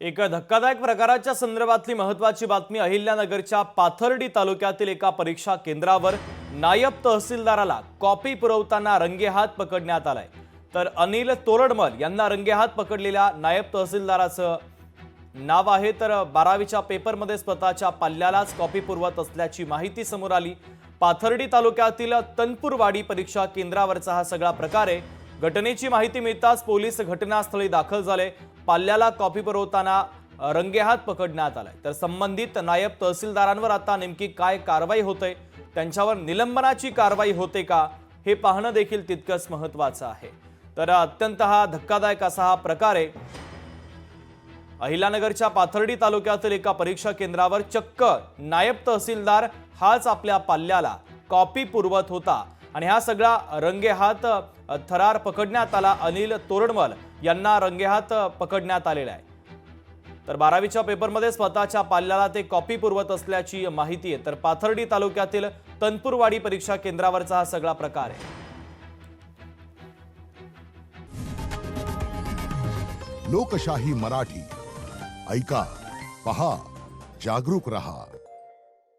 एका धक्कादायक प्रकाराच्या संदर्भातली महत्त्वाची बातमी। अहिल्यानगरच्या पाथर्डी तालुक्यातील एका परीक्षा केंद्रावर नायब तहसीलदाराला कॉपी पुरवताना रंगेहात पकडण्यात आलाय। तर अनिल तोरडमल यांना रंगेहात पकडलेल्या नायब तहसीलदाराचं नाव आहे। तर 12वीच्या पेपरमध्ये स्वतःच्या पाल्यालाच कॉपी पुरवत असल्याची माहिती समोर आली। पाथर्डी तालुक्यातील तनपूरवाडी परीक्षा केंद्रावरचा हा सगळा प्रकार आहे। घटनेची माहिती मिळताच पोलीस घटनास्थळी दाखल झाले। पाल्याला कॉपी पुरवताना रंगेहात पकडण्यात आलाय। तर संबंधित नायब तहसीलदारांवर आता नेमकी काय कारवाई होते, त्यांच्यावर निलंबनाची कारवाई होते का, हे पाहणं देखील तितकंच महत्त्वाचं आहे। तर अत्यंत हा धक्कादायक असा हा प्रकार आहे। अहिल्यानगरच्या पाथर्डी तालुक्यातील एका परीक्षा केंद्रावर चक्क नायब तहसीलदार हाच आपल्या पाल्याला कॉपी पुरवत होता आणि हा सगळा रंगेहात थरार पकडण्यात आला। अनिल तोरडमल यांना रंगेहात पकडण्यात आलेला आहे। तर 12वीच्या पेपरमध्ये स्वतःच्या पाल्याला ते कॉपी पुरवत असल्याची माहिती आहे। तर पाथर्डी तालुक्यातील तनपूरवाडी परीक्षा केंद्रावरचा हा सगळा प्रकार आहे। लोकशाही मराठी ऐका, पहा, जागरूक रहा।